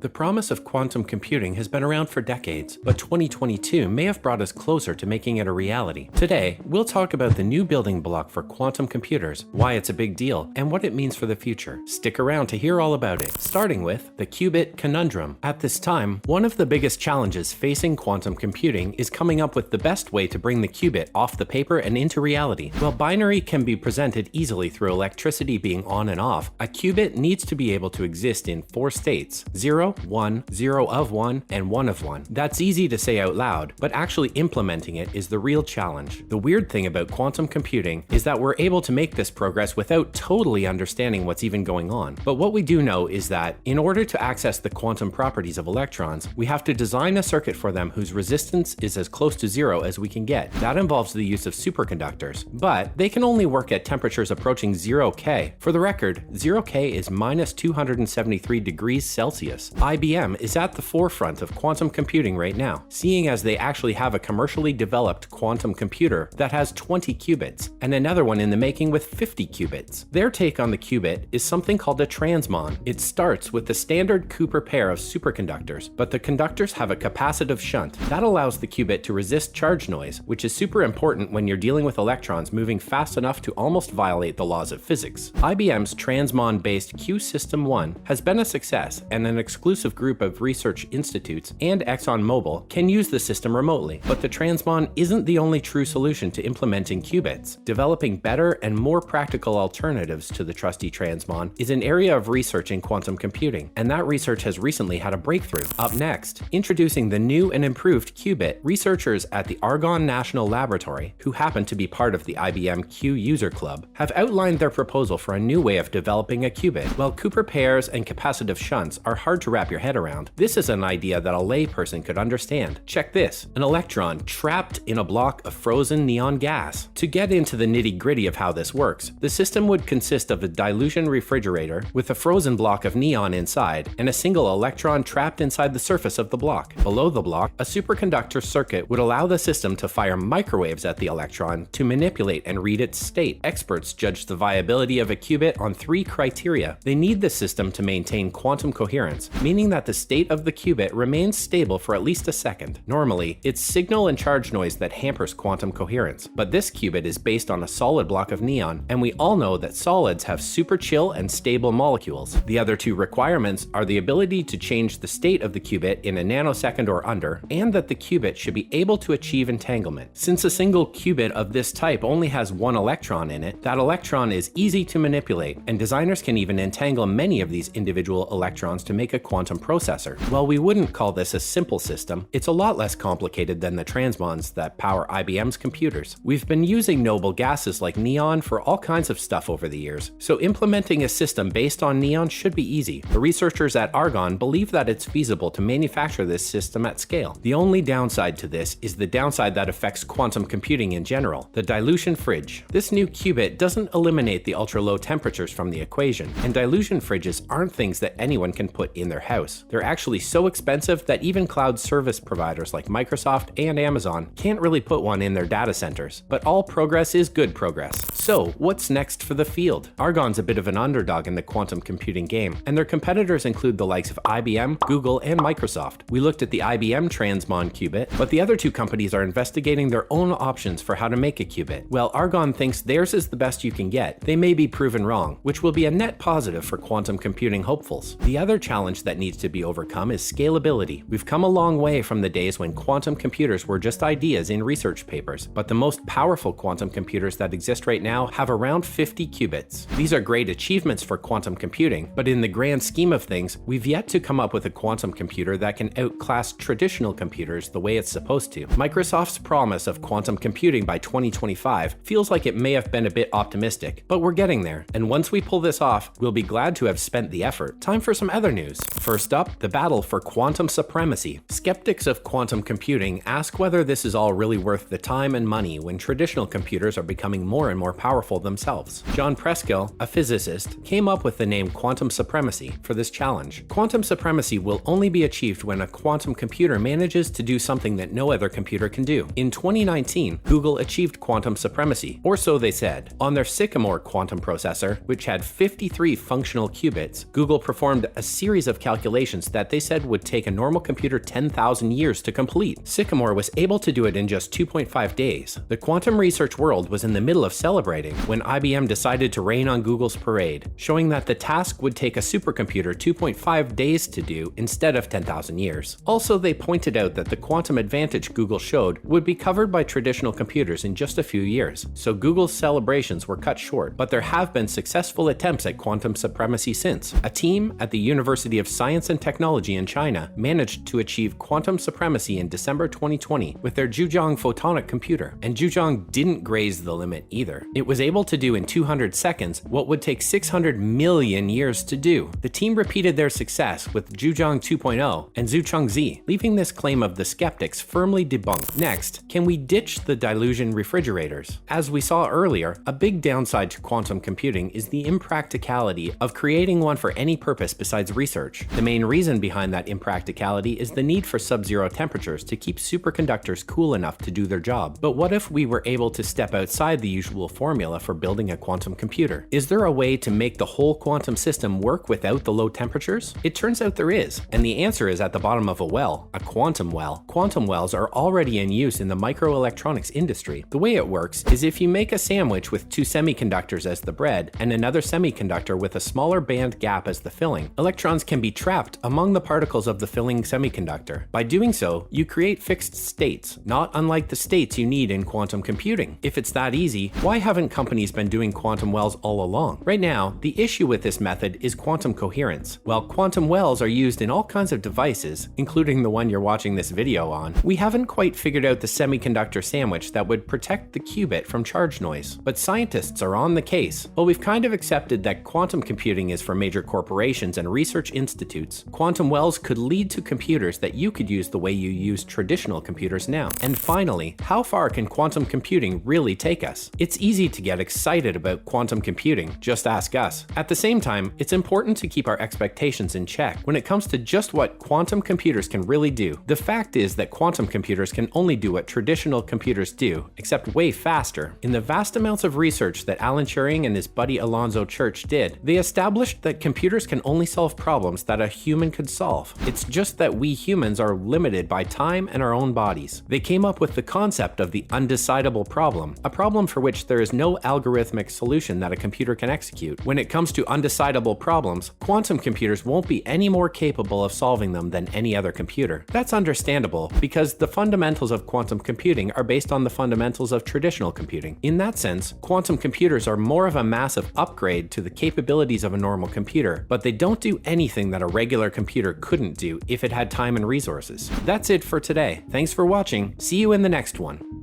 The promise of quantum computing has been around for decades, but 2022 may have brought us closer to making it a reality. Today, we'll talk about the new building block for quantum computers, why it's a big deal, and what it means for the future. Stick around to hear all about it, starting with the qubit conundrum. At this time, one of the biggest challenges facing quantum computing is coming up with the best way to bring the qubit off the paper and into reality. While binary can be presented easily through electricity being on and off, a qubit needs to be able to exist in 4 states: 0, 1, 0 of 1, and 1 of 1. That's easy to say out loud, but actually implementing it is the real challenge. The weird thing about quantum computing is that we're able to make this progress without totally understanding what's even going on. But what we do know is that in order to access the quantum properties of electrons, we have to design a circuit for them whose resistance is as close to 0 as we can get. That involves the use of superconductors, but they can only work at temperatures approaching 0K. For the record, 0K is minus 273 degrees Celsius. IBM is at the forefront of quantum computing right now, seeing as they actually have a commercially developed quantum computer that has 20 qubits, and another one in the making with 50 qubits. Their take on the qubit is something called a transmon. It starts with the standard Cooper pair of superconductors, but the conductors have a capacitive shunt. That allows the qubit to resist charge noise, which is super important when you're dealing with electrons moving fast enough to almost violate the laws of physics. IBM's transmon-based Q System 1 has been a success, and an exclusive group of research institutes and ExxonMobil can use the system remotely. But the transmon isn't the only true solution to implementing qubits. Developing better and more practical alternatives to the trusty transmon is an area of research in quantum computing, and that research has recently had a breakthrough. Up next, introducing the new and improved qubit, researchers at the Argonne National Laboratory, who happen to be part of the IBM Q User Club, have outlined their proposal for a new way of developing a qubit. While Cooper pairs and capacitive shunts are hard to wrap your head around, this is an idea that a layperson could understand. Check this: an electron trapped in a block of frozen neon gas. To get into the nitty-gritty of how this works, the system would consist of a dilution refrigerator with a frozen block of neon inside and a single electron trapped inside the surface of the block. Below the block, a superconductor circuit would allow the system to fire microwaves at the electron to manipulate and read its state. Experts judge the viability of a qubit on 3 criteria. They need the system to maintain quantum coherence, meaning that the state of the qubit remains stable for at least a second. Normally, it's signal and charge noise that hampers quantum coherence, but this qubit is based on a solid block of neon, and we all know that solids have super chill and stable molecules. The other 2 requirements are the ability to change the state of the qubit in a nanosecond or under, and that the qubit should be able to achieve entanglement. Since a single qubit of this type only has 1 electron in it, that electron is easy to manipulate, and designers can even entangle many of these individual electrons to make a quantum processor. While we wouldn't call this a simple system, it's a lot less complicated than the transmons that power IBM's computers. We've been using noble gases like neon for all kinds of stuff over the years, so implementing a system based on neon should be easy. The researchers at Argonne believe that it's feasible to manufacture this system at scale. The only downside to this is the downside that affects quantum computing in general: the dilution fridge. This new qubit doesn't eliminate the ultra-low temperatures from the equation, and dilution fridges aren't things that anyone can put in their house. They're actually so expensive that even cloud service providers like Microsoft and Amazon can't really put one in their data centers. But all progress is good progress. So, what's next for the field? Argonne's a bit of an underdog in the quantum computing game, and their competitors include the likes of IBM, Google, and Microsoft. We looked at the IBM transmon qubit, but the other 2 companies are investigating their own options for how to make a qubit. While Argonne thinks theirs is the best you can get, they may be proven wrong, which will be a net positive for quantum computing hopefuls. The other challenge that needs to be overcome is scalability. We've come a long way from the days when quantum computers were just ideas in research papers, but the most powerful quantum computers that exist right now have around 50 qubits. These are great achievements for quantum computing, but in the grand scheme of things, we've yet to come up with a quantum computer that can outclass traditional computers the way it's supposed to. Microsoft's promise of quantum computing by 2025 feels like it may have been a bit optimistic, but we're getting there, and once we pull this off, we'll be glad to have spent the effort. Time for some other news. First up, the battle for quantum supremacy. Skeptics of quantum computing ask whether this is all really worth the time and money when traditional computers are becoming more and more powerful themselves. John Preskill, a physicist, came up with the name quantum supremacy for this challenge. Quantum supremacy will only be achieved when a quantum computer manages to do something that no other computer can do. In 2019, Google achieved quantum supremacy, or so they said. On their Sycamore quantum processor, which had 53 functional qubits, Google performed a series of calculations calculations that they said would take a normal computer 10,000 years to complete. Sycamore was able to do it in just 2.5 days. The quantum research world was in the middle of celebrating when IBM decided to rain on Google's parade, showing that the task would take a supercomputer 2.5 days to do instead of 10,000 years. Also, they pointed out that the quantum advantage Google showed would be covered by traditional computers in just a few years, so Google's celebrations were cut short, but there have been successful attempts at quantum supremacy since. A team at the University of Science and Technology in China managed to achieve quantum supremacy in December 2020 with their Zhujiang photonic computer, and Zhujiang didn't graze the limit either. It was able to do in 200 seconds what would take 600 million years to do. The team repeated their success with Zhujiang 2.0 and Zhuchangzi, leaving this claim of the skeptics firmly debunked. Next, can we ditch the dilution refrigerators? As we saw earlier, a big downside to quantum computing is the impracticality of creating one for any purpose besides research. The main reason behind that impracticality is the need for sub-zero temperatures to keep superconductors cool enough to do their job. But what if we were able to step outside the usual formula for building a quantum computer? Is there a way to make the whole quantum system work without the low temperatures? It turns out there is, and the answer is at the bottom of a well, a quantum well. Quantum wells are already in use in the microelectronics industry. The way it works is if you make a sandwich with two semiconductors as the bread and another semiconductor with a smaller band gap as the filling, electrons can be trapped among the particles of the filling semiconductor. By doing so, you create fixed states, not unlike the states you need in quantum computing. If it's that easy, why haven't companies been doing quantum wells all along? Right now, the issue with this method is quantum coherence. While quantum wells are used in all kinds of devices, including the one you're watching this video on, we haven't quite figured out the semiconductor sandwich that would protect the qubit from charge noise. But scientists are on the case. While we've kind of accepted that quantum computing is for major corporations and research institutes, quantum wells could lead to computers that you could use the way you use traditional computers now. And finally, how far can quantum computing really take us? It's easy to get excited about quantum computing, just ask us. At the same time, it's important to keep our expectations in check when it comes to just what quantum computers can really do. The fact is that quantum computers can only do what traditional computers do, except way faster. In the vast amounts of research that Alan Turing and his buddy Alonzo Church did, they established that computers can only solve problems that a human could solve. It's just that we humans are limited by time and our own bodies. They came up with the concept of the undecidable problem, a problem for which there is no algorithmic solution that a computer can execute. When it comes to undecidable problems, quantum computers won't be any more capable of solving them than any other computer. That's understandable because the fundamentals of quantum computing are based on the fundamentals of traditional computing. In that sense, quantum computers are more of a massive upgrade to the capabilities of a normal computer, but they don't do anything that a regular computer couldn't do if it had time and resources. That's it for today. Thanks for watching. See you in the next one.